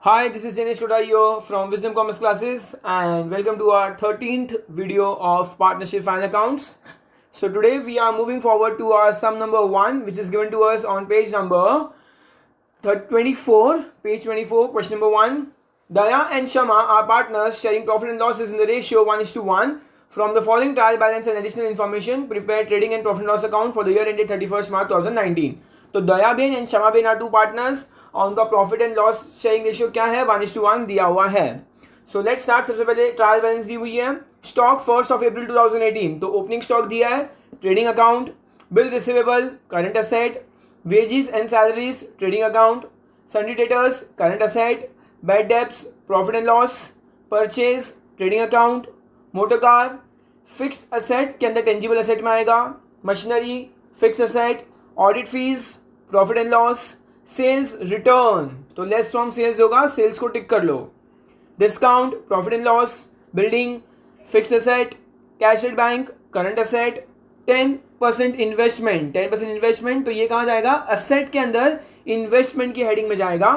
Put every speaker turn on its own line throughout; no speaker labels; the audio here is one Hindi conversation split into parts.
Hi, this is Janesh Kodayo from Wisdom Commerce Classes and welcome to our 13th video of Partnership Final Accounts. So today we are moving forward to our sum number 1 which is given to us on page number 24, question number 1. Daya and Shama are partners sharing profit and losses in the ratio 1:1. From the following trial balance and additional information, prepare trading and profit and loss account for the year ended 31st March 2019. तो Daya ben and Shama ben are two partners और उनका profit and loss sharing ratio क्या है 1:1 दिया हुआ है. So let's start. सबसे पहले ट्रायल बैलेंस दी हुई है. स्टॉक 1 अप्रैल 2018 तो ओपनिंग स्टॉक दिया है, trading account, bill receivable, current asset, wages and salaries, trading account, sundry debtors, current asset, bad debts, profit and loss, purchase, trading account, motor car, fixed asset के अंदर टेंजिबल असेट में आएगा, machinery, fix asset, audit fees, profit and loss, sales return तो लेस फ्रॉम सेल्स होगा, सेल्स को टिक कर लो, discount, profit and loss, building, fix asset, cash at bank, current asset, 10% investment. 10% investment तो ये कहाँ जाएगा, असेट के अंदर इन्वेस्टमेंट की हेडिंग में जाएगा.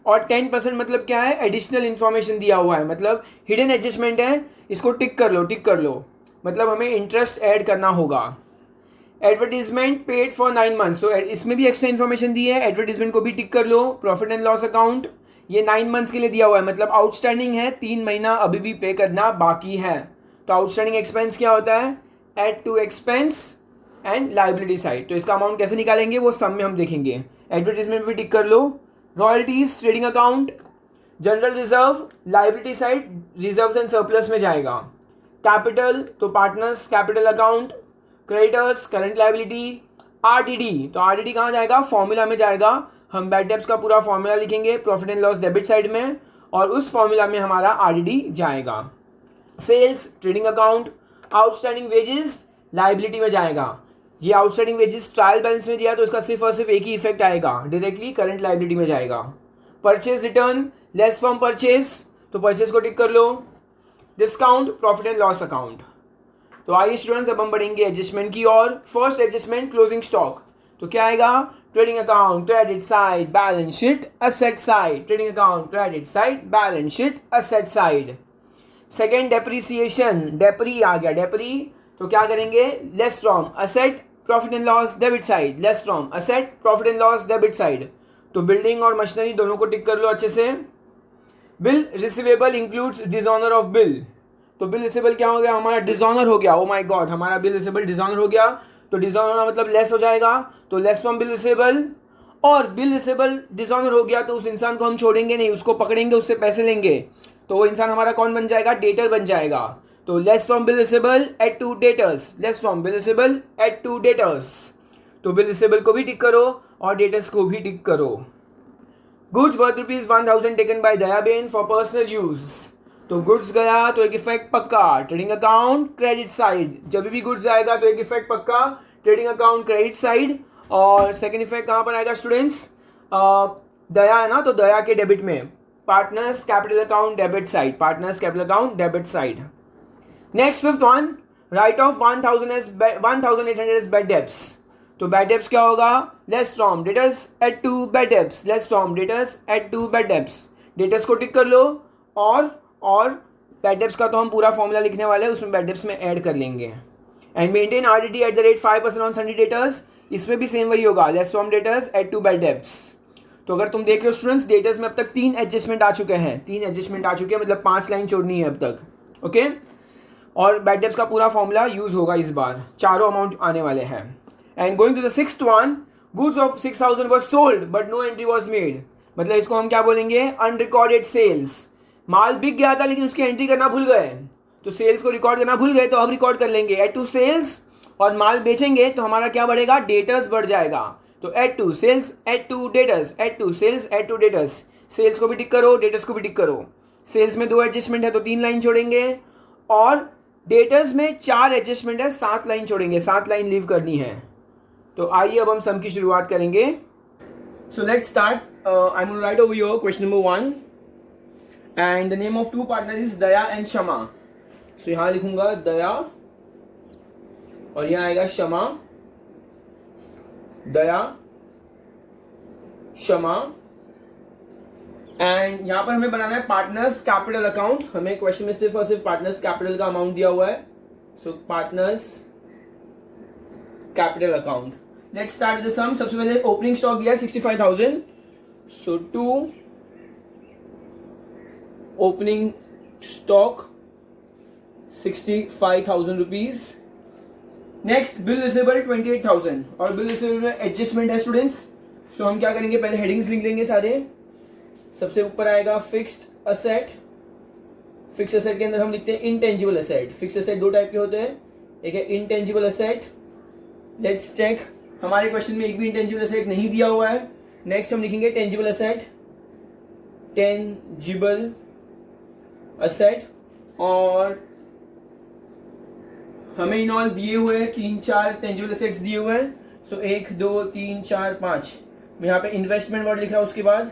और 10% मतलब क्या है, एडिशनल इन्फॉर्मेशन दिया हुआ है, मतलब हिडन एडजस्टमेंट है, इसको टिक कर लो, मतलब हमें इंटरेस्ट ऐड करना होगा. एडवर्टीजमेंट पेड फॉर 9 months तो इसमें भी एक्स्ट्रा इन्फॉर्मेशन दी है, एडवर्टीजमेंट को भी टिक कर लो. प्रॉफिट एंड लॉस अकाउंट ये 9 months के लिए दिया हुआ है, मतलब आउटस्टैंडिंग है, 3 महीना अभी भी पे करना बाकी है. तो आउटस्टैंडिंग एक्सपेंस क्या होता है, add to expense and liability side. तो इसका अमाउंट कैसे निकालेंगे वो सम में हम देखेंगे. एडवर्टीजमेंट भी टिक कर लो. Royalties, trading account, general reserve, liability side reserves and surplus में जाएगा. कैपिटल तो partners capital account, creditors current liability, RDD तो आरडीडी कहाँ जाएगा, फॉर्मूला में जाएगा. हम बैड डेब्ट्स का पूरा फॉर्मूला लिखेंगे profit and loss debit side में और उस फॉर्मूला में हमारा आरडीडी जाएगा. Sales, trading account, outstanding wages liability में जाएगा. ये आउटस्टैंडिंग वेजेस ट्रायल बैलेंस में दिया तो इसका सिर्फ और सिर्फ एक ही इफेक्ट आएगा, डायरेक्टली करंट लाइबिलिटी में जाएगा. Purchase return less from purchase तो परचेज को टिक कर लो. Discount profit and loss account. तो आइए स्टूडेंट्स अब हम बढ़ेंगे एडजस्टमेंट की ओर. फर्स्ट एडजस्टमेंट क्लोजिंग स्टॉक तो क्या आएगा, trading account credit side balance sheet asset side, trading account credit side balance sheet asset side. Second depreciation, depre आ गया, डेप्री तो क्या करेंगे, less from asset profit and loss debit side, less from asset profit and loss debit side. तो बिल्डिंग और मशीनरी दोनों को टिक कर लो अच्छे से. Bill receivable includes dishonour of bill तो बिल रिसेबल क्या हो गया, हमारा डिसऑनर हो गया. ओ माय गॉड, हमारा बिल रिसेबल डिसऑनर हो गया. तो डिसऑनर मतलब लेस हो जाएगा, तो लेस फ्रॉम बिल रिसेबल. और बिल रिसेबल डिसऑनर हो गया तो उस इंसान को हम छोड़ेंगे नहीं, उसको पकड़ेंगे, उससे पैसे लेंगे. तो वो इंसान हमारा कौन बन जाएगा, डेटर बन जाएगा. तो less from bill receivable add to debtors, less from bill receivable add to debtors. तो बिल रिसेबल को भी टिक करो और डेटर्स को भी टिक करो. Goods worth ₹1000 taken by Dayaben for personal use तो गुड्स गया तो एक इफेक्ट पक्का, ट्रेडिंग अकाउंट क्रेडिट साइड. जब भी गुड्स आएगा तो एक इफेक्ट पक्का, ट्रेडिंग अकाउंट क्रेडिट साइड. और सेकंड इफेक्ट कहाँ पर आएगा स्टूडेंट्स, दया है ना, तो दया के डेबिट में partners capital account debit side, partners capital account debit side. Next fifth one, write off 1800 as bad debts तो बैड डेब्ट्स क्या होगा, less from debtors add to bad debts, less from debtors add to bad debts. Debtors को टिक कर लो और बैड डेब्ट्स का तो हम पूरा फॉर्मूला लिखने वाले हैं, उसमें बैड डेब्ट्स में ऐड कर लेंगे. And maintain RDD at the rate 5% on sundry debtors, इसमें भी सेम वही होगा, less from debtors add to bad debts. तो अगर तुम देख रहे हो स्टूडेंट्स, डेटर्स में अब तक 3 एडजस्टमेंट आ चुके हैं, 3 एडजस्टमेंट आ चुके हैं, मतलब 5 लाइन छोड़नी है अब तक. ओके और बैड डेब्ट्स का पूरा फॉर्मूला यूज होगा इस बार, चारों अमाउंट आने वाले हैं. And going to the sixth one, goods of 6000 was sold but no entry was made. मतलब इसको हम क्या बोलेंगे, अनरिकॉर्डेड सेल्स. माल बिक गया था लेकिन उसकी एंट्री करना भूल गए, तो सेल्स को रिकॉर्ड करना भूल गए, तो अब रिकॉर्ड कर लेंगे एड टू सेल्स. और माल बेचेंगे तो हमारा क्या बढ़ेगा, डेटर्स बढ़ जाएगा. तो add to sales add to debtors, add to sales add to debtors. Sales को भी टिक करो, डेटर्स को भी टिक करो. सेल्स में 2 एडजस्टमेंट है तो 3 लाइन छोड़ेंगे और डेटर्स में 4 एडजस्टमेंट है, 7 लाइन छोड़ेंगे, 7 लाइन लीव करनी है. तो आइए अब हम सम की शुरुआत करेंगे. सो let's start. I am right over your question number 1 and the name of two partners is Daya and Shama. so यहाँ लिखूंगा दया और यहाँ आएगा शमा, दया शमा एंड यहाँ पर हमें बनाना है पार्टनर्स कैपिटल अकाउंट. हमें क्वेश्चन में सिर्फ और सिर्फ पार्टनर्स कैपिटल का अमाउंट दिया हुआ है. So partners capital account. Let's start the sum. सबसे पहले ओपनिंग स्टॉक दिया है 65,000. So to opening stock 65,000 rupees. Next bill receivable 28,000 और बिल रिसीवेबल में एडजस्टमेंट है स्टूडेंट्स. सो हम क्या करेंगे, पहले हेडिंग्स लिख लेंगे सारे. सबसे ऊपर आएगा फिक्स्ड असेट. फिक्स्ड असेट के अंदर हम लिखते हैं इनटेंजिबल असेट. फिक्स्ड असेट दो टाइप के होते हैं, एक है इनटेंजिबल असेट. लेट्स चेक, हमारे क्वेश्चन में एक भी इनटेंजिबल असेट नहीं दिया हुआ है. नेक्स्ट हम लिखेंगे टेंजिबल असेट. टेंजिबल असेट और हमें इन ऑल दिए हुए हैं 3-4 टेंजिबल असेट्स दिए हुए हैं. सो 1 2 3 4 5. मैं यहाँ पे इन्वेस्टमेंट वर्ड लिख रहा हूँ. उसके बाद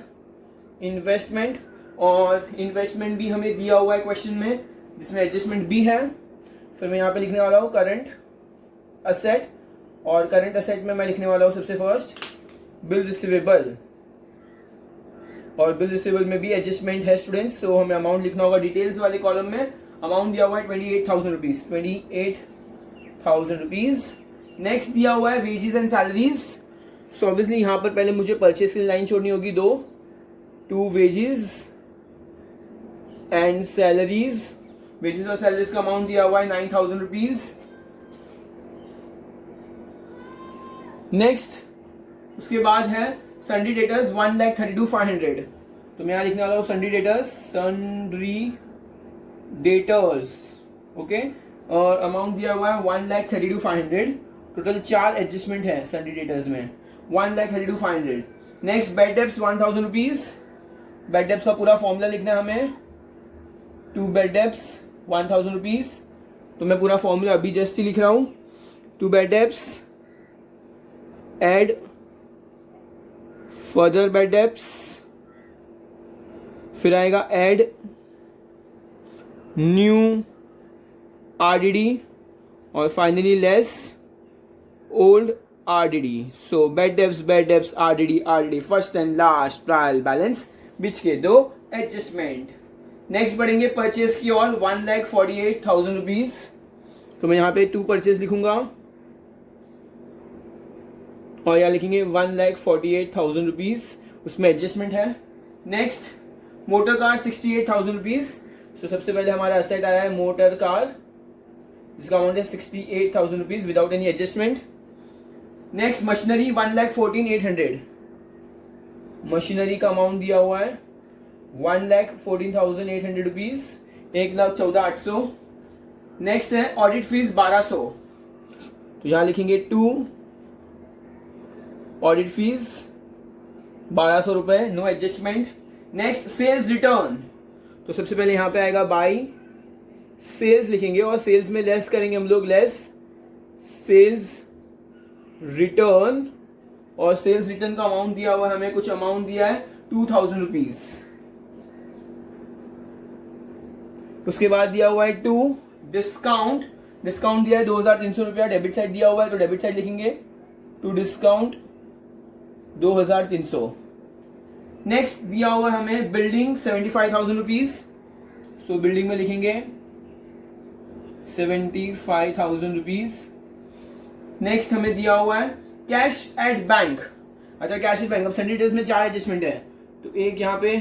इन्वेस्टमेंट, और इन्वेस्टमेंट भी हमें दिया हुआ है क्वेश्चन में जिसमें एडजस्टमेंट भी है. फिर मैं यहाँ पे लिखने वाला हूँ करंट असेट, और करंट असेट में मैं लिखने वाला हूँ सबसे फर्स्ट बिल रिसीवेबल, और बिल रिसीवेबल में भी एडजस्टमेंट है स्टूडेंट्स. सो हमें अमाउंट लिखना होगा डिटेल्स वाले कॉलम में. अमाउंट दिया हुआ है 28,000 रुपीज. 28,000 रुपीज. नेक्स्ट दिया हुआ है wages and salaries. So obviously यहाँ पर पहले मुझे परचेज की लाइन छोड़नी होगी. 2 वेजेस एंड सैलरीज. वेजेस और सैलरीज का अमाउंट दिया हुआ है 9,000 रुपीज. नेक्स्ट उसके बाद है सन्ड्री डेटर्स 1,32,500. तो मैं यहाँ लिखने वाला हूँ sundry debtors. Sundry debtors okay, और अमाउंट दिया हुआ है 1,32,500. टोटल 4 एडजस्टमेंट है सन्ड्री डेटर्स में. 1,32,500. Next bed debts 1,000 rupees. Bed debts का पूरा फॉर्मूला लिखना है हमें. 2 बेड डेब्ट्स 1,000 रुपीज. तो मैं पूरा फॉर्मूला अभी जस्ट ही लिख रहा हूँ. 2 bad debts add further bad debts, फिर आएगा एड न्यू आरडीडी, और finally less old RDD. So bad debts RDD first and last trial balance बीच के 2 एडजस्टमेंट. नेक्स्ट बढ़ेंगे परचेज की ओर. 1,48,000 रुपीज. तो मैं यहाँ पे 2 परचेज लिखूंगा और यहाँ लिखेंगे 1,48,000 रुपीज. उसमें एडजस्टमेंट है. Next motor car 68,000 rupees. So सबसे पहले हमारा असेट आया है मोटर कार जिसका अमाउंट है 68,000 rupees without any adjustment. Next machinery 1,14,800. Machinery का अमाउंट दिया हुआ है 1,14,800 रुपीज. 1,14,800. नेक्स्ट है ऑडिट फीस 1,200. तो यहाँ लिखेंगे 2 ऑडिट फीस 1,200 रुपए, no adjustment. Next sales return. तो सबसे पहले यहाँ पे आएगा बाई सेल्स लिखेंगे और सेल्स में लेस करेंगे हम लोग. लेस सेल्स रिटर्न, और सेल्स रिटर्न का अमाउंट दिया हुआ है हमें. कुछ अमाउंट दिया है 2,000 रुपीज. उसके बाद दिया हुआ है 2 डिस्काउंट. डिस्काउंट दिया है 2,300 रुपया. डेबिट साइड दिया हुआ है तो डेबिट साइड लिखेंगे 2 डिस्काउंट 2,300. नेक्स्ट दिया हुआ है हमें बिल्डिंग 75,000 रुपीज. सो बिल्डिंग में लिखेंगे 75,000 रुपीज. नेक्स्ट हमें दिया हुआ है कैश एट बैंक. अच्छा कैश एट बैंक. अब सन्ड्री डेटर्स में 4 एडजस्टमेंट है. तो एक यहाँ पे,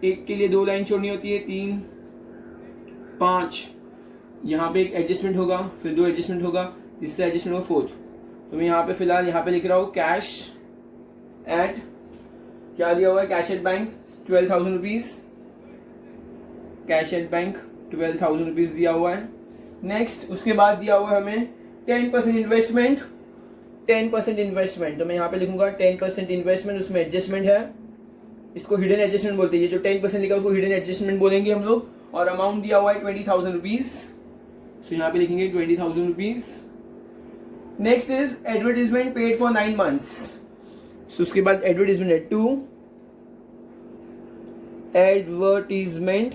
एक के लिए 2 लाइन छोड़नी होती है. 3 5. यहाँ पे एक एडजस्टमेंट होगा, फिर 2 एडजस्टमेंट होगा, तीसरा एडजस्टमेंट होगा 4th. तो मैं यहाँ पे फिलहाल यहाँ पे लिख रहा हूँ कैश एट, क्या दिया हुआ है cash at bank 12,000 rupees. Cash at bank 12,000 rupees दिया हुआ है. नेक्स्ट उसके बाद दिया हुआ है हमें 10% इन्वेस्टमेंट. 10% इन्वेस्टमेंट. तो मैं यहाँ पे लिखूंगा 10% इन्वेस्टमेंट. उसमें एडजस्टमेंट है, इसको हिडन एडजस्टमेंट बोलते हैं. ये जो 10% लिखा है उसको हिडन एडजस्टमेंट बोलेंगे हम लोग. और अमाउंट दिया हुआ है 20,000 रुपीज. सो यहाँ पे लिखेंगे 20,000 rupees. Next is advertisement paid for 9 months. सो उसके बाद एडवर्टीजमेंट है 2 एडवर्टीजमेंट,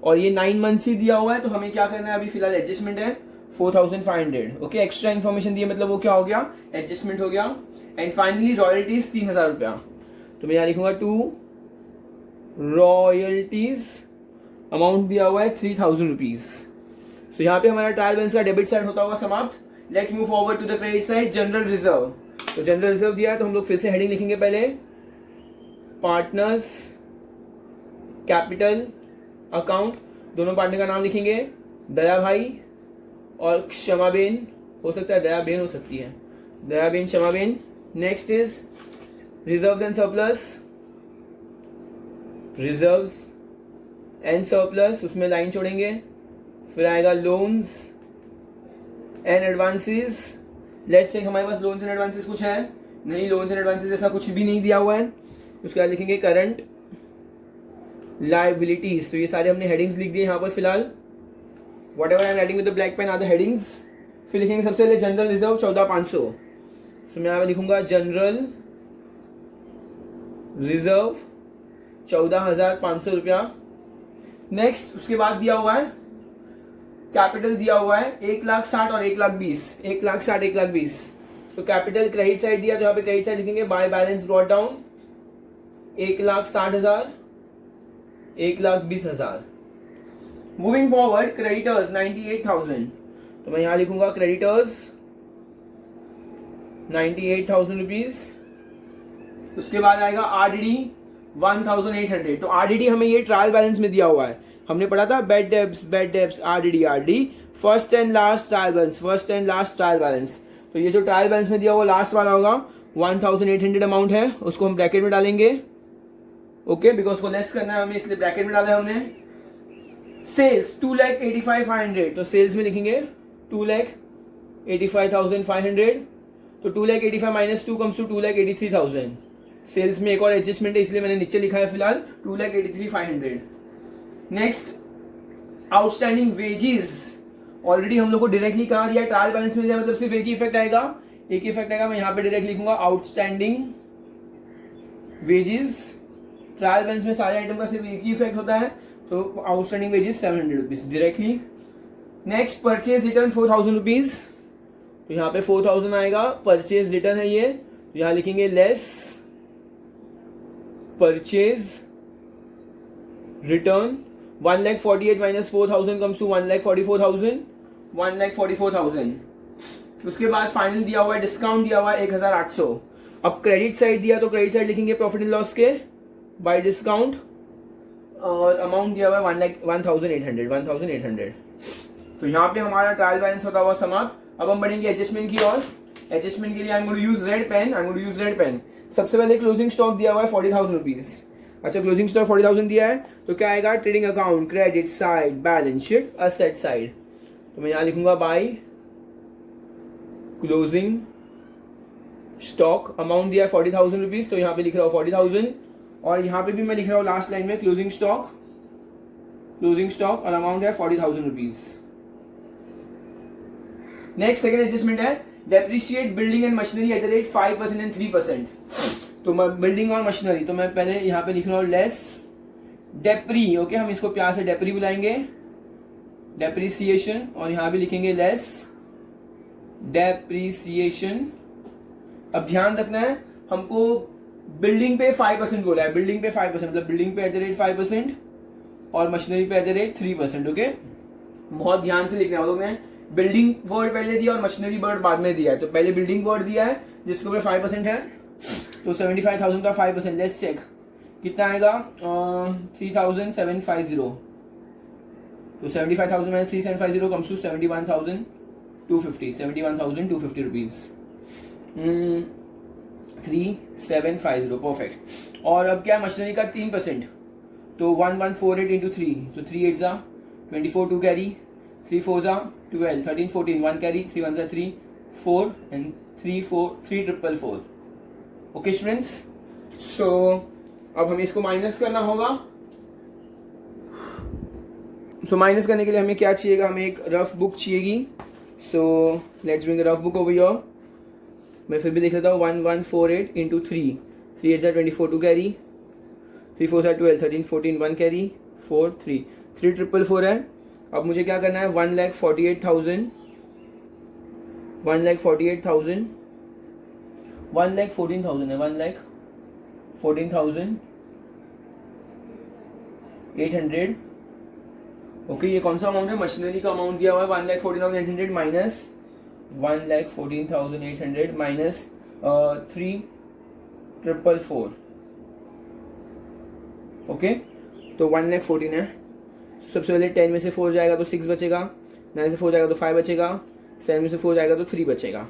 और ये 9 months ही दिया हुआ है. तो हमें क्या करना है अभी फिलहाल एडजस्टमेंट है 4,500. ओके, एक्स्ट्रा इन्फॉर्मेशन दी है मतलब वो क्या हो गया, एडजस्टमेंट हो गया. एंड फाइनली रॉयल्टीज 3,000 रुपया. तो मैं यहाँ लिखूंगा 2 रॉयल्टीज अमाउंट दिया हुआ है 3000 रुपीज। सो यहाँ पे हमारा ट्रायल बैलेंस का डेबिट साइड होता हुआ समाप्त। Let's move forward to the credit side, general reserve. तो जनरल रिजर्व दिया है तो हम लोग फिर से हेडिंग लिखेंगे पहले, पार्टनर्स कैपिटल अकाउंट, दोनों पार्टनर का नाम लिखेंगे, दया भाई और क्षमाबेन, हो सकता है दया बेन हो सकती है, Daya ben Kshamaben. Next is reserves and surplus, reserves and surplus, उसमें लाइन छोड़ेंगे, फिर आएगा loans and advances. Let's say हमारे पास लोन्स एंड एडवांसेस कुछ है नहीं, लोन्स एंड एडवांसेस ऐसा कुछ भी नहीं दिया हुआ है। उसके बाद लिखेंगे करंट लायबिलिटीज। तो ये सारे हमने हेडिंग्स लिख दिए यहाँ पर फिलहाल, whatever I am writing with the black pen are the headings. फिर लिखेंगे सबसे पहले जनरल रिजर्व 14500। तो मैं यहाँ पर लिखूंगा जनरल रिजर्व 14,500 रुपया। नेक्स्ट उसके बाद दिया हुआ है कैपिटल दिया हुआ है 1,60,000 और 1,20,000, 1,60,000 1,20,000। सो कैपिटल क्रेडिट साइड दिया तो यहाँ पे क्रेडिट साइड लिखेंगे by balance brought down 1,60,000 1,20,000। Moving forward creditors 98,000, तो मैं यहाँ लिखूंगा क्रेडिटर्स 98,000 रुपीज। उसके बाद आएगा आरडीडी 1,800। तो आरडीडी हमें ये ट्रायल बैलेंस में दिया हुआ है, हमने पढ़ा था bed debts RDD first and last trial balance, first and last trial balance. तो ये जो ट्रायल बैलेंस में दिया हुआ लास्ट वाला होगा 1,800 अमाउंट है, उसको हम ब्रैकेट में डालेंगे, ओके, बिकॉज उसको लेस करना है हमें इसलिए ब्रैकेट में डाला है हमने। सेल्स 2,85,500, तो सेल्स में लिखेंगे 2,85,500। तो 2,85,000 माइनस 2 कम्स टू 2,83,000। सेल्स में एक और एडजस्टमेंट है इसलिए मैंने नीचे लिखा है फिलहाल 2,83,500। नेक्स्ट आउटस्टैंडिंग वेजेस, ऑलरेडी हम लोग को डायरेक्टली कहा दिया है ट्रायल बैलेंस में दिया, मतलब सिर्फ एक ही इफेक्ट आएगा, एक ही इफेक्ट आएगा। मैं यहाँ पे डायरेक्ट लिखूंगा आउटस्टैंडिंग वेजेस। ट्रायल बैलेंस में सारे आइटम का सिर्फ एक ही इफेक्ट होता है, तो outstanding wages 700 rupees directly. Next purchase return 4,000 rupees, तो यहाँ पे 4,000 आएगा, परचेज रिटर्न है ये, तो यहाँ लिखेंगे less purchase return 1,48,000 minus 4,000 comes to 1,44,000, 1,44,000। उसके बाद फाइनल दिया हुआ है डिस्काउंट दिया हुआ है 1,800। अब क्रेडिट साइड दिया तो क्रेडिट साइड लिखेंगे प्रॉफिट एंड लॉस के बाय डिस्काउंट, और अमाउंट दिया हुआ है 1,800। तो यहाँ पे हमारा ट्रायल बैलेंस होता हुआ समाप्त। अब हम बढ़ेंगे एडजस्टमेंट की ओर। एडजस्टमेंट के लिए I am going to use red pen, सबसे पहले क्लोजिंग स्टॉक दिया हुआ है 40,000 रुपीज। अच्छा, क्लोजिंग स्टॉक 40,000 दिया है तो क्या आएगा, trading account credit side balance sheet asset side. तो मैं यहाँ लिखूंगा बाय क्लोजिंग स्टॉक, अमाउंट दिया है 40,000 रुपीज, तो यहाँ पे लिख रहा हूँ 40,000, और यहाँ पे भी मैं लिख रहा हूँ लास्ट लाइन में क्लोजिंग स्टॉक और अमाउंट है 40,000 रुपीज। नेक्स्ट सेकंड एडजस्टमेंट है depreciate building and machinery at the rate 5% and 3%। तो मैं बिल्डिंग और मशीनरी, तो मैं पहले यहाँ पे लिख रहा हूँ लेस डेप्री, ओके, हम इसको प्यार से डेप्री बुलाएंगे, डेप्रिसिएशन, और यहाँ भी लिखेंगे लेस डेप्रिसिएशन। अब ध्यान रखना है हमको बिल्डिंग पे 5% बोला है, बिल्डिंग पे 5%, मतलब बिल्डिंग पे एट द रेट 5% और मशीनरी पे एट द रेट 3%, ओके। बहुत ध्यान से लिखना है, लोग ने बिल्डिंग वर्ड पहले दिया और मशीनरी वर्ड बाद में दिया है, तो पहले बिल्डिंग वर्ड दिया है जिसके ऊपर 5% है, तो 75,000 का 5%, लेट्स चेक कितना आएगा, 3,750। तो 75,000 minus 3,750 comes to 71,250 rupees, 3,750, perfect. और अब क्या मशीनरी का 3%, तो 1,148 इंटू 3, तो 3 8 जा 24, 2 कैरी, 3 4 जा 12, 13 14, 1 कैरी, 3 1 जा 3 4 एंड 3 4 3,444। ओके स्टूडेंट्स, सो अब हमें इसको माइनस करना होगा। सो माइनस करने के लिए हमें क्या चाहिएगा, हमें एक रफ बुक चाहिएगी। So let's bring rough book over here. मैं फिर भी देख लेता हूँ, 1,148 इंटू 3, 3 8 जा 24, 2 कैरी, 3 4 जा 12, 13 14, 1 कैरी, 4 3 3,444 है। अब मुझे क्या करना है, 1,48,000 1,14,000 है, 1,14,000 800. ओके, ये कौन सा अमाउंट है? मशीनरी का अमाउंट दिया हुआ है 1,14,800 माइनस 1,14,800 माइनस 3,444. ओके, तो 1,14,000 है. सबसे पहले 10 में से 4 जाएगा तो 6 बचेगा, 9 से 4 जाएगा तो 5 बचेगा, 7 में से 4 जाएगा तो 3 बचेगा,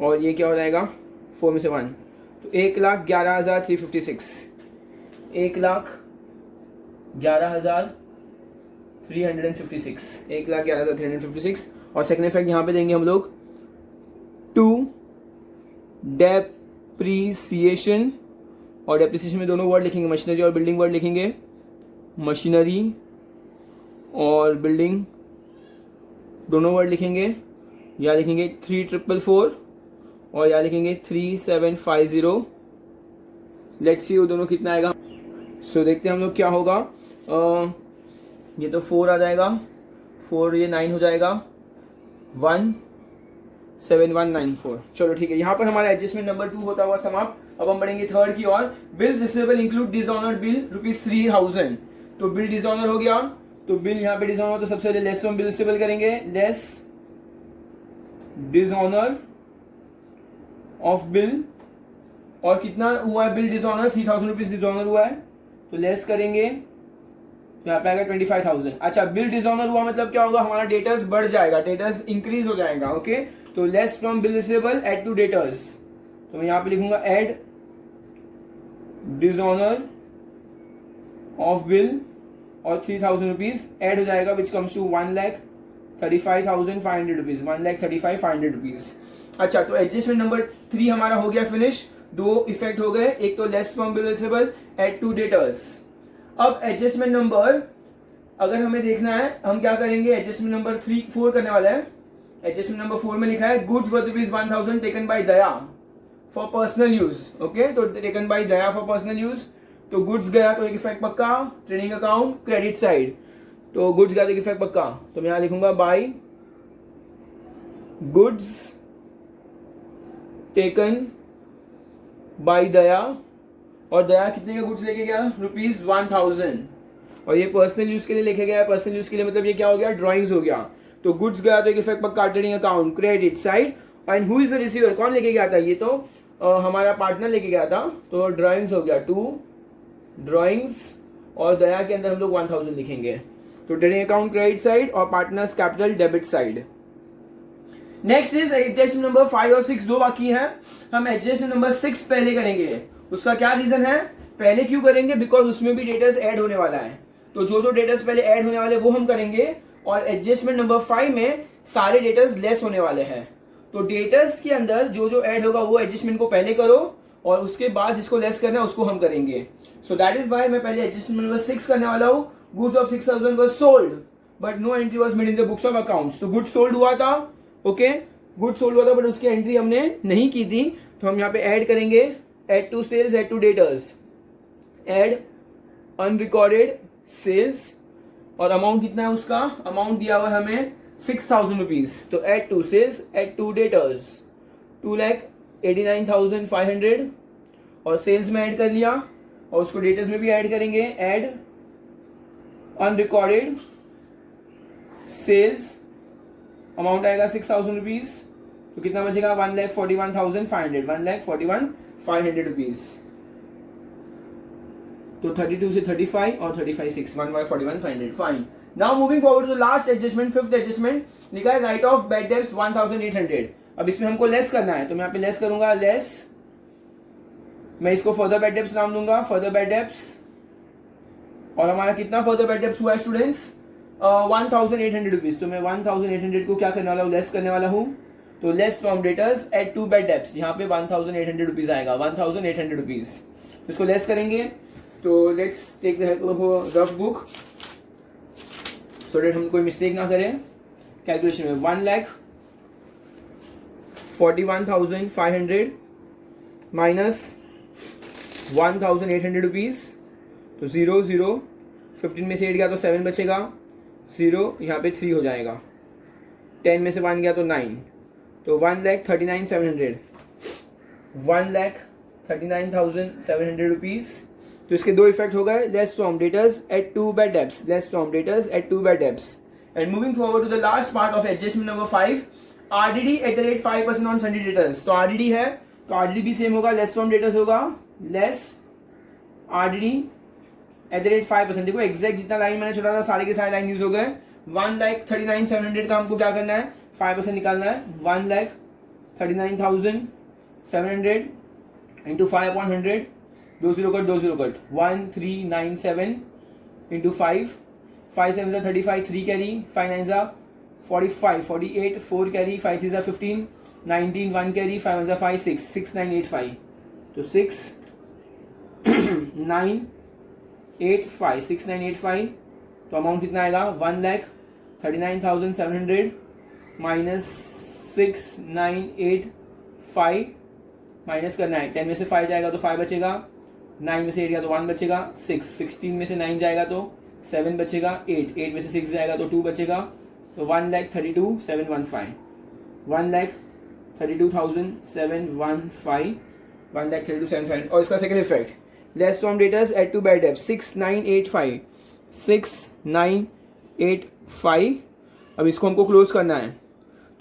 और ये क्या हो जाएगा 4 में से 1, तो 1,11,356. 1,11,356. 1,11,356. और सेकंड इफेक्ट यहाँ पे देंगे हम लोग टू डेप्रीसिएशन, और डेप्रीसिएशन में दोनों वर्ड लिखेंगे, मशीनरी और बिल्डिंग वर्ड लिखेंगे. मशीनरी और बिल्डिंग दोनों वर्ड लिखेंगे. या लिखेंगे 3,444 और या लिखेंगे 3,750. लेट्स सी वो दोनों कितना आएगा. सो देखते हैं हम लोग क्या होगा. ये तो 4 आ जाएगा, 4 ये 9 हो जाएगा, 17194. चलो ठीक है, यहाँ पर हमारा एडजस्टमेंट नंबर 2 होता हुआ समाप्त. अब हम बढ़ेंगे थर्ड की ओर. Bill receivable include dishonoured bill ₹3,000. तो बिल डिसऑनर हो गया, तो बिल यहाँ पे डिसऑनर, तो सबसे पहले लेस फ्रॉम बिल रिसीवेबल करेंगे. लेस डिसऑनर ऑफ बिल, और कितना हुआ है बिल डिसऑनर? 3,000 रुपीज डिसऑनर हुआ है, तो लेस करेंगे, तो यहाँ पे आएगा 25,000. अच्छा, बिल डिसऑनर हुआ मतलब क्या होगा? हमारा डेटर्स बढ़ जाएगा, डेटर्स इंक्रीज हो जाएगा. ओके, तो less from bill receivable add to debtors, तो मैं यहाँ पे लिखूंगा एड डिसऑनर ऑफ बिल, और 3,000 रुपीज ऐड हो जाएगा, which comes to 1,35,500 rupees. 1,35,500 rupees. अच्छा, तो एडजस्टमेंट नंबर 3 हमारा हो गया फिनिश. 2 इफेक्ट हो गए, एक तो less from bill receivable add to debtors. अब एडजस्टमेंट नंबर अगर हमें देखना है, हम क्या करेंगे? एडजस्टमेंट नंबर 4 करने वाला है. एडजस्टमेंट नंबर 4 में लिखा है goods worth ₹1,000 taken by Daya for personal use. Okay, तो taken by Daya for personal use, तो गुड्स गया तो एक इफेक्ट पक्का. ट्रेडिंग अकाउंट क्रेडिट साइड, तो गुड्स गया तो एक इफेक्ट पक्का, तो मैं यहां लिखूंगा by goods taken by Daya, और दया कितने का गुड्स लेके गया? ₹1,000. और ये पर्सनल यूज के लिए लेके गया. पर्सनल यूज के लिए मतलब ये क्या हो गया? ड्राइंग्स हो गया. तो गुड्स गया तो एक इफेक्ट पक्का, trading account credit side. And who is the receiver? कौन लेके गया था? ये तो हमारा पार्टनर लेके गया था, तो ड्राइंग्स हो गया 2 ड्राइंग्स, और दया के अंदर हम लोग 1,000 लिखेंगे. तो ट्रेडिंग अकाउंट क्रेडिट साइड और partners capital debit side. Next is adjustment number 5 और 6 दो बाकी है. हम एडजस्टमेंट नंबर 6 पहले करेंगे. उसका क्या रीजन है? पहले क्यों करेंगे? बिकॉज उसमें भी डेटर्स ऐड होने वाला है, तो जो डेटर्स पहले ऐड होने वाले वो हम करेंगे. और एडजस्टमेंट नंबर 5 में सारे डेटर्स लेस होने वाले हैं. तो डेटर्स के अंदर जो ऐड होगा वो एडजस्टमेंट को पहले करो, और उसके बाद जिसको लेस करना है उसको हम करेंगे. सो दैट इज वाई मैं पहले एडजस्टमेंट नंबर 6 करने वाला हूं. Goods of 6,000 were sold but no entry was made in the books of accounts. तो गुड सोल्ड हुआ था. ओके, गुड सोल्ड हुआ था बट उसकी एंट्री हमने नहीं की थी, तो हम यहाँ पे ऐड करेंगे add to sales, add to debtors, add unrecorded sales. और अमाउंट कितना है उसका? अमाउंट दिया हुआ है हमें 6,000 रुपीज. तो add to sales, add to debtors 2,89,500, और सेल्स में ऐड कर लिया, और उसको डेटर्स में भी ऐड करेंगे. एड अनरिकॉर्डेड सेल्स, अमाउंट आएगा 6,000 रुपीज, तो कितना बचेगा? 1,41,500. 1,41,500 रुपीज. तो 32 से 35 और 35 6, 1,41,500. Fine. Now moving forward to last adjustment, fifth adjustment. लिखा है राइट ऑफ बैड डेब्ट्स 1,800. अब इसमें हमको लेस करना है, तो मैं यहाँ पे लेस करूंगा. लेस, मैं इसको फर्दर बैड डेब्ट्स नाम दूंगा, फर्दर बैड डेब्ट्स. और हमारा कितना फर्दर बैड डेब्ट्स हुआ है स्टूडेंट्स? 1,800 रुपीज. तो मैं 1,800 को क्या करने वाला हूँ? लेस करने वाला हूँ. तो less from debtors add to bad debts, यहाँ पे 1,800 रुपीज आएगा. 1,800 रुपीज, इसको लेस करेंगे. तो let's take the help of rough book so that हम कोई मिस्टेक ना करें कैलकुलेशन में. 1,41,500 माइनस 1,800 रुपीज, तो 0 0, 15 में से 8 गया तो 7 बचेगा, 0 यहाँ पे 3 हो जाएगा, 10 में से 1 गया तो 9, तो 1,39,700, 1,39,700 रुपीज. तो तो इसके दो इफेक्ट हो गए, less from debtors add to bad debts, less from debtors add to bad debts. And moving forward to the last part of adjustment number 5, RDD at the rate 5% on sundry debtors. तो RDD है तो RDD भी सेम होगा, लेस फ्रॉम डेटर्स होगा, less RDD at the rate 5%. देखो एग्जैक्ट जितना लाइन मैंने छोड़ा था सारे के सारे लाइन यूज हो गए. 1,39,700 का हमको क्या करना है, 5% निकालना है. 1,39,700 into 5/100, 2 0 cut 2 0 cut, 1397 into 5, 5 7 35, 3 carry, 5 9 45, 48, 4 carry, 5 3 15, 19, 1 carry, 5 1 5, 6, 6985. तो 6985 तो अमाउंट कितना आएगा, 1,39,700 माइनस 6985 माइनस करना है. 10 में से 5 जाएगा तो 5 बचेगा, 9 में से 8 गया तो 1 बचेगा, 6, 16 में से 9 जाएगा तो 7 बचेगा, 8 में से 6 जाएगा तो 2 बचेगा. तो 1,32,715, 1,32,715, 1,32,715. और इसका second effect, less from debtors add to bad डेब्ट, 6985. अब इसको हमको क्लोज करना है.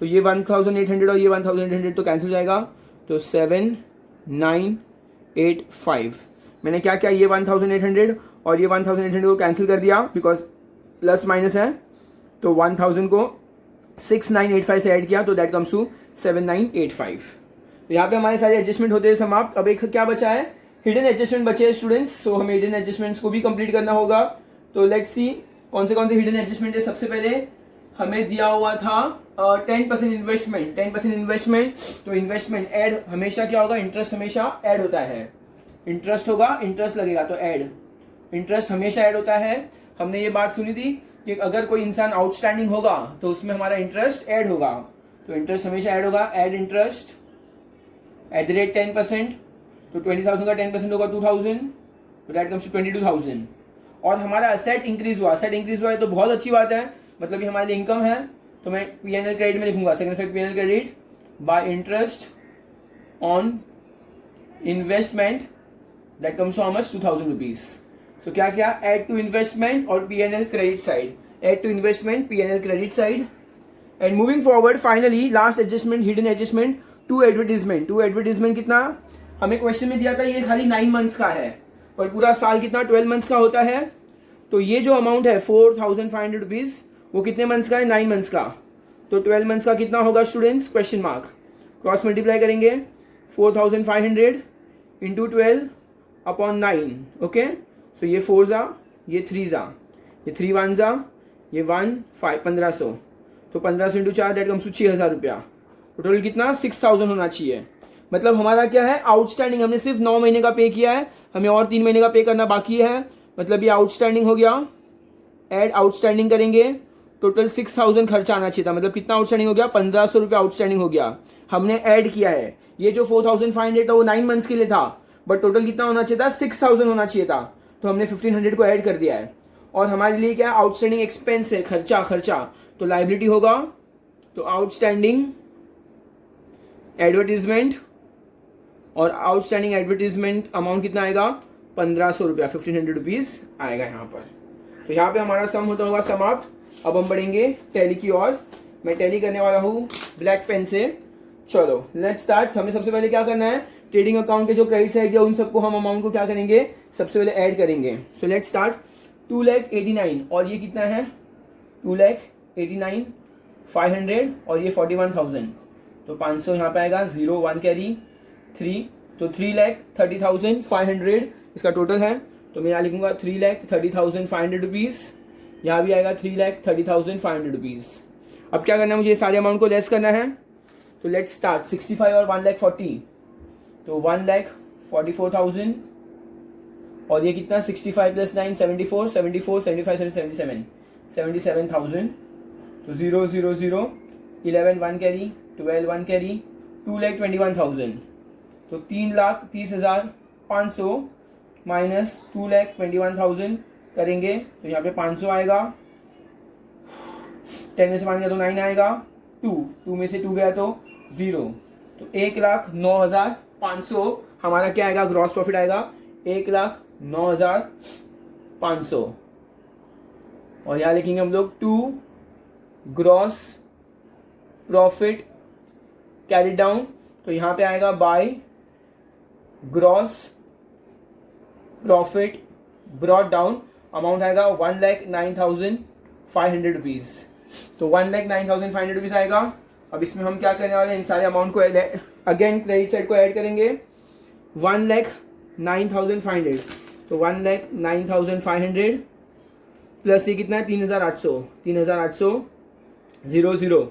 तो ये 1,800 और ये 1,800 तो कैंसिल हो जाएगा. तो 7,985. मैंने क्या किया, ये 1,800 और ये 1,800 को कैंसिल कर दिया बिकॉज प्लस माइनस है. तो 1,000 को 6,985 से ऐड किया तो दैट कम्स टू 7,985. तो यहाँ पे हमारे सारे एडजस्टमेंट होते हैं समाप्त. अब एक क्या बचा है, हिडन एडजस्टमेंट बचे हैं स्टूडेंट्स. सो हमें हिडन एडजस्टमेंट्स को भी कंप्लीट करना होगा. तो लेट्स सी कौन से हिडन एडजस्टमेंट है. सबसे पहले हमें दिया हुआ था 10% इन्वेस्टमेंट. 10% इन्वेस्टमेंट, तो इन्वेस्टमेंट ऐड हमेशा क्या होगा, इंटरेस्ट हमेशा ऐड होता है. इंटरेस्ट होगा, इंटरेस्ट लगेगा तो ऐड, इंटरेस्ट हमेशा ऐड होता है. हमने ये बात सुनी थी कि अगर कोई इंसान आउटस्टैंडिंग होगा तो उसमें हमारा इंटरेस्ट ऐड होगा. तो इंटरेस्ट हमेशा ऐड होगा, add interest eight the rate 10%. तो 20,000 का 10% होगा 2,000, तो दैट कम्स टू 22,000. और हमारा असेट इंक्रीज हुआ, असेट इंक्रीज हुआ है तो बहुत अच्छी बात है, मतलब ये हमारे लिए इनकम है. तो मैं P&L क्रेडिट में लिखूंगा, second effect P&L credit by interest on investment, that comes to how much, 2,000 rupees. So क्या क्या, ऐड टू इन्वेस्टमेंट और P&L credit side, add to investment P&L credit side. And moving forward finally last adjustment, hidden adjustment to advertisement. To advertisement कितना, हमें क्वेश्चन में दिया था ये खाली 9 मंथ्स का है और पूरा साल कितना 12 मंथ्स का होता है. तो ये जो अमाउंट है 4,500 रुपीज वो कितने मंथ्स का है, 9 मंथ्स का. तो 12 मंथ्स का कितना होगा students, question mark. Cross multiply करेंगे, 4,500 इंटू 12 अपॉन 9. ओके, सो ये 4 जा, ये 3 जा, ये 3 1 जा, ये 1 5, 1,500. तो 1,500 इंटू 4 दैट कम्स टू 6,000 रुपया. तो टोटल कितना 6,000 होना चाहिए. मतलब हमारा क्या है, आउटस्टैंडिंग हमने सिर्फ 9 महीने का पे किया है, हमें और 3 महीने का पे करना बाकी है. मतलब ये आउटस्टैंडिंग हो गया, ऐड आउटस्टैंडिंग करेंगे, टोटल 6,000 खर्चा आना चाहिए था. मतलब कितना आउटस्टैंडिंग हो गया, 1,500 रुपये आउटस्टैंडिंग हो गया. हमने ऐड किया है. ये जो 4,500 था वो 9 मंथ्स के लिए था, बट टोटल कितना होना चाहिए था, 6,000 होना चाहिए था. तो हमने 1,500 को ऐड कर दिया है. और हमारे लिए क्या आउटस्टैंडिंग एक्सपेंस है, खर्चा. तो लाइबिलिटी होगा, तो आउटस्टैंडिंग एडवर्टीजमेंट, और आउटस्टैंडिंग एडवर्टीजमेंट अमाउंट कितना आएगा, 1,500 रुपया, 1,500 रुपीज आएगा यहाँ पर. तो यहाँ पे हमारा सम होता होगा समाप्त. अब हम बढ़ेंगे टैली की ओर. मैं टैली करने वाला हूँ ब्लैक पेन से. चलो लेट्स स्टार्ट. हमें सबसे पहले क्या करना है, ट्रेडिंग अकाउंट के जो क्रेडिट साइड है उन सबको हम अमाउंट को क्या करेंगे, सबसे पहले ऐड करेंगे. सो लेट्स स्टार्ट. 2,89,000 और ये कितना है, 2,89,500 और ये 41,000. तो 500 यहाँ पे आएगा, 0 1 कैरी, 3, तो 3,30,500 इसका टोटल है. तो मैं यहाँ लिखूंगा 3,30,500 रुपीज़. यहाँ भी आएगा 3,30,500 रुपीज़. अब क्या करना है, मुझे ये सारे अमाउंट को लेस करना है. तो लेट्स स्टार्ट. 65 और 1,40,000, तो 1,44,000 और ये कितना 65 + 9 74, 74 75 77 77,000. तो 0 0 0, 11 1 कैरी, 12 1 कैरी, 2,21,000. तो 3,30,500 माइनस 2,21,000 करेंगे तो यहाँ पे 500 आएगा. 10 में से 5 गया तो 9 आएगा. 2 में से 2 गया तो 0. तो 1,09,500 हमारा क्या आएगा, ग्रॉस प्रॉफिट आएगा. 9,500। और यहाँ लिखेंगे हम लोग 2 ग्रॉस प्रॉफिट कैरी डाउन, तो यहाँ पे आएगा by gross profit brought down, amount आएगा 1,09,500 रुपीज़। तो 1,09,500 रुपीज़ आएगा। अब इसमें हम क्या करने वाले हैं, इन सारे अमाउंट को अगेन क्रेडिट साइड को ऐड करेंगे। 1,09,500, तो 1,09,500 प्लस ये कितना है 3,800, 3,800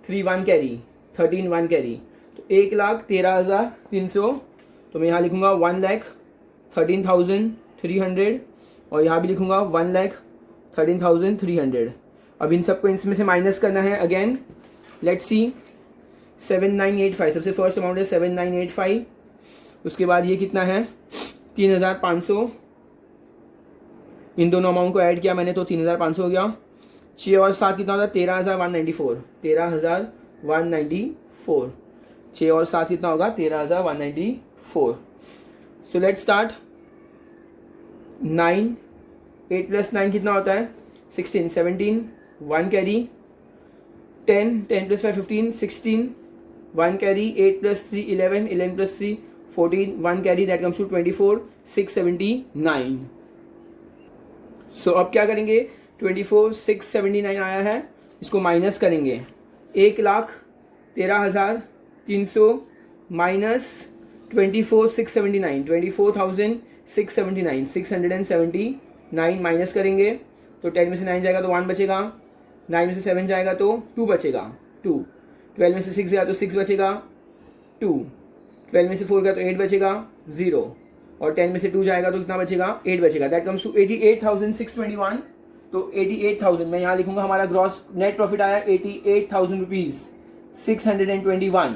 3 1 कैरी 13 1 कैरी, तो 1,13,300। तो मैं यहाँ लिखूँगा 1,13,300 और यहाँ भी लिखूँगा 1,13,300। अब इन सबको इसमें से माइनस करना है। अगेन लेट्स सी, 7,985 सबसे फर्स्ट अमाउंट है 7,985। उसके बाद ये कितना है 3,500, इन दोनों अमाउंट को ऐड किया मैंने तो 3,500 हो गया। 6 और 7 कितना होता है 13,194, 13,194। 6 और 7 कितना होगा 13,194। सो लेट्स स्टार्ट। 9 8 प्लस 9 कितना होता है 16, 17 1 carry, 10 10 plus 5 15 16 1 carry, 8 plus 3 11 11 plus 3 14 1 carry, that comes to 24 679। So अब क्या करेंगे, 24 679 आया है, इसको माइनस करेंगे। 1,13,300 माइनस 24,679, 24,679 679 माइनस करेंगे तो 10 में से 9 जाएगा तो 1 बचेगा, 9 में से 7 जाएगा तो 2 बचेगा 2, 12 में से 6 गया तो 6 बचेगा 2, 12 में से 4 गया तो 8 बचेगा 0, और 10 में से 2 जाएगा तो कितना बचेगा 8 बचेगा, दैट कम्स टू 88,621। तो 88,000 मैं यहाँ लिखूंगा, हमारा ग्रॉस नेट प्रॉफिट आया 88,000 रुपीज 621।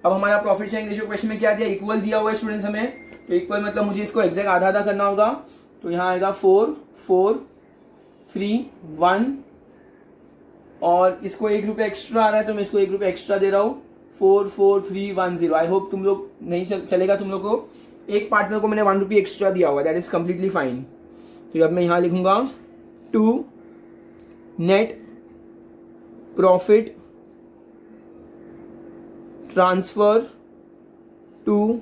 अब हमारा प्रॉफिट शेयरिंग रेशियो क्वेश्चन में क्या दिया, इक्वल दिया हुआ है स्टूडेंट्स हमें, तो इक्वल मतलब मुझे इसको एग्जैक्ट आधा आधा करना होगा। तो यहाँ आएगा 4 4 3 1 और इसको 1 रुपये एक्स्ट्रा आ रहा है तो मैं इसको 1 रुपये एक्स्ट्रा दे रहा हूँ, 4 4 3 1 0। आई होप तुम लोग नहीं चलेगा तुम लोग को, एक पार्टनर को मैंने 1 रुपये एक्स्ट्रा दिया हुआ, दैट इज कम्प्लीटली फाइन। तो अब मैं यहाँ लिखूंगा 2 net profit transfer to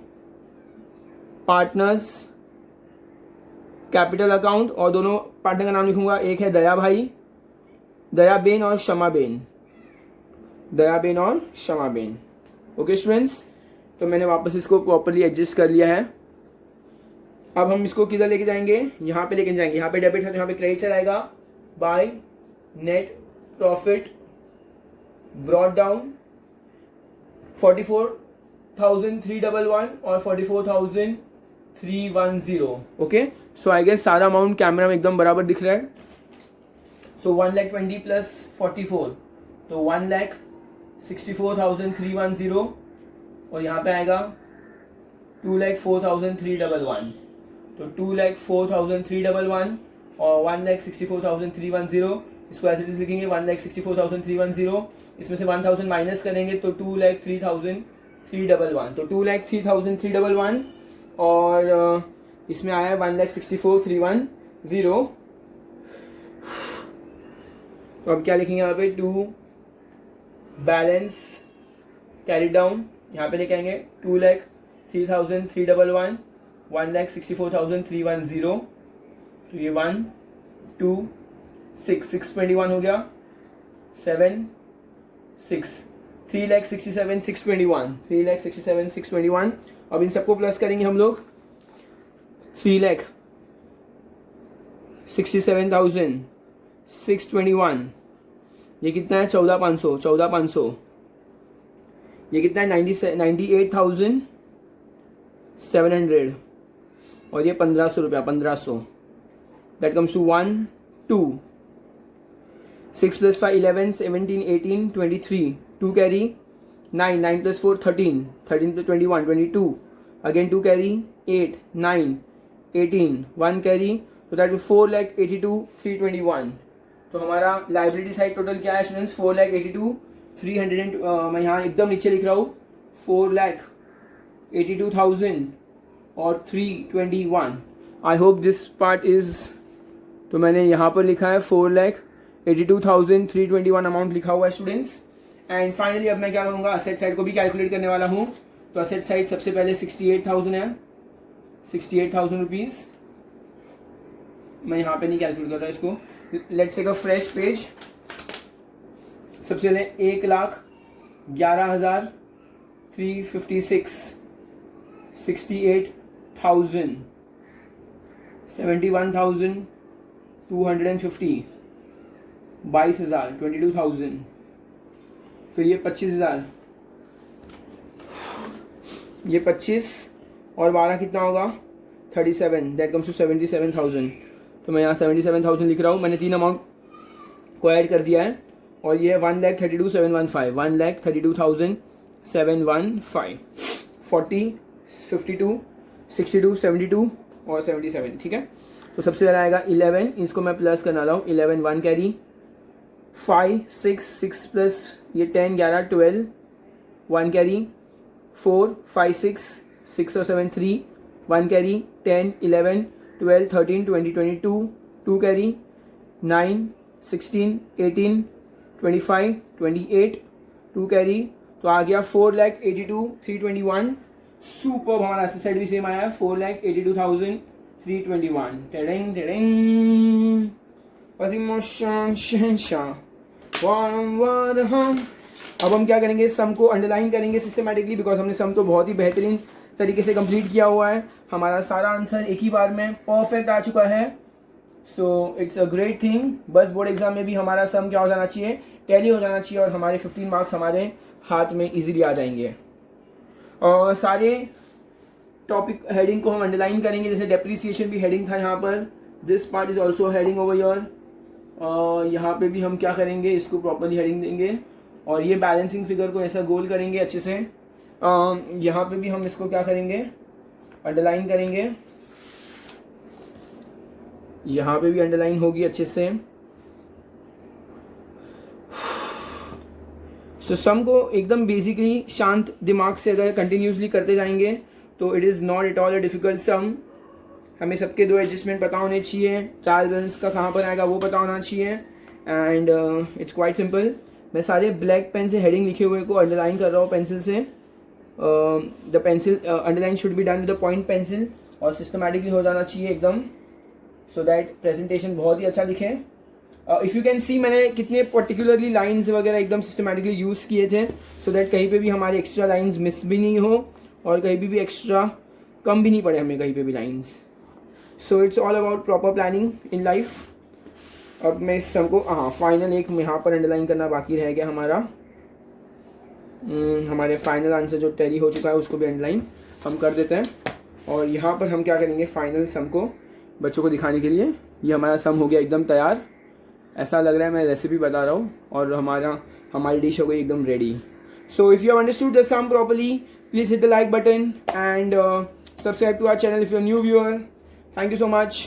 partners capital account, और दोनों पार्टनर का नाम लिखूंगा, एक है दया भाई, दयाबेन और क्षमाबेन, दयाबेन और क्षमाबेन। ओके स्टूडेंट्स, तो मैंने वापस इसको प्रॉपर्ली एडजस्ट कर लिया है। अब हम इसको किधर लेके जाएंगे, यहाँ पे लेके जाएंगे, यहाँ पे डेबिट है तो यहाँ पे क्रेडिट से आएगा by net profit brought down 44,311 और 44,310। ओके, सो आई गेस सारा अमाउंट कैमरा में एकदम बराबर दिख रहा है। सो 1,20,000 प्लस 44, तो 1,64,310, और यहाँ पे आएगा 2,04,311, तो 2,04,311 और 1,64,310, इसको ऐसे लिखेंगे 1,64,310, इसमें से 1,000 माइनस करेंगे तो 2,03,311, तो 2,03,311 और इसमें आया 1,64,310। तो अब क्या लिखेंगे यहाँ पे, 2 बैलेंस कैरी डाउन, यहाँ पे लेके आएंगे 2,03,311 1,64,310, तो ये 1 2 6 621 हो गया, 7 6 3,67,621 3,67,621। अब इन सबको प्लस करेंगे हम लोग, 3,67,621, ये कितना है 14,500 14,500, ये कितना है 98,700, और ये 1,500 रुपया 1,500, that comes to 1 2 6 plus 5 11 17 18 23 2 carry, 9 9 plus 4 13 13 plus 21 22, again 2 carry 8 9 18 1 carry, तो दैट 4,82,321। तो हमारा लाइब्रेरी साइड टोटल क्या है स्टूडेंट्स, 4,82,300, मैं यहाँ एकदम नीचे लिख रहा हूँ 4,82,000 और 321। I hope this part is, तो मैंने यहाँ पर लिखा है 4,82,321 अमाउंट लिखा हुआ है स्टूडेंट्स। एंड फाइनली अब मैं क्या करूँगा, असेट साइड को भी कैलकुलेट करने वाला हूँ। तो असेट साइड सबसे पहले 68,000 है, 68,000 रुपीज़। मैं यहाँ पे नहीं कैलकुलेट कर रहा इसको, let's take a fresh page. सबसे पहले 1,11,356, 68,000, 71,250, 22,000, 22,000, फिर ये 25,000, ये 25 और 12 कितना होगा 37, दैट कम्स टू 77,000। तो मैं यहाँ 77,000 लिख रहा हूँ। मैंने 3 अमाउंट को ऐड कर दिया है और ये है 1,32,715, 1,32,715, 40, 52, 62, 72 और 77, ठीक है। तो सबसे पहले आएगा 11, इसको मैं प्लस करना रहा हूँ। 11 1 कैरी, 5 6 6 प्लस ये 10 11 12 1 कैरी, 4 5 6 6 और 7 3 1 कैरी, 10 11 12 13 20 22 2 कैरी, 9 16 18 25 28 2 कैरी। तो आ गया 4,82,321। सुपर, हमारा एसेट साइड भी सेम आया है 4,82,321। टेडिंग टेडिंग अब हम क्या करेंगे, सम को अंडरलाइन करेंगे सिस्टमैटिकली, बिकॉज हमने सम तो बहुत ही बेहतरीन तरीके से कंप्लीट किया हुआ है। हमारा सारा आंसर एक ही बार में परफेक्ट आ चुका है। So it's a great thing. बस बोर्ड एग्जाम में भी हमारा सम क्या हो जाना चाहिए, टैली हो जाना चाहिए और हमारे 15 मार्क्स हमारे हाथ में इजीली आ जाएंगे। और सारे टॉपिक हेडिंग को हम अंडरलाइन करेंगे, जैसे डेप्रिसिएशन भी हेडिंग था यहाँ पर, this part is also heading over your. यहाँ पे भी हम क्या करेंगे, इसको प्रॉपरली हेडिंग देंगे और ये बैलेंसिंग फिगर को ऐसा गोल करेंगे अच्छे से। यहाँ पे भी हम इसको क्या करेंगे, अंडरलाइन करेंगे। यहाँ पे भी अंडरलाइन होगी अच्छे से। सो सम को एकदम बेसिकली शांत दिमाग से अगर कंटिन्यूसली करते जाएंगे तो it is not at all a difficult sum. हमें सबके 2 एडजस्टमेंट पता होने चाहिए, ट्रायल बैलेंस का कहाँ पर आएगा वो पता होना चाहिए, एंड इट्स क्वाइट सिंपल। मैं सारे ब्लैक पेन से हेडिंग लिखे हुए को अंडरलाइन कर रहा हूँ पेंसिल से। The pencil underline should be done with the point pencil और सिस्टमैटिकली हो जाना चाहिए एकदम, सो दैट प्रेजेंटेशन बहुत ही अच्छा दिखे। इफ़ यू कैन सी मैंने कितने पर्टिकुलरली लाइंस वगैरह एकदम सिस्टमैटिकली यूज़ किए थे, सो दैट कहीं पे भी हमारे एक्स्ट्रा लाइंस मिस भी नहीं हो और कहीं भी एक्स्ट्रा कम भी नहीं पड़े हमें कहीं पे भी lines. So it's all about proper planning in life. अब मैं इस सम को फाइनल एक यहाँ पर अंडरलाइन करना बाकी रह गया हमारा। हमारे फाइनल आंसर जो टैली हो चुका है उसको भी अंडरलाइन हम कर देते हैं। और यहाँ पर हम क्या करेंगे, फाइनल सम को बच्चों को दिखाने के लिए ये हमारा सम हो गया एकदम तैयार। ऐसा लग रहा है मैं रेसिपी बता रहा हूँ और हमारी डिश हो गई एकदम ready. So if you have understood the sum properly, please hit the like button and subscribe to our channel if you are new viewer. Thank you so much.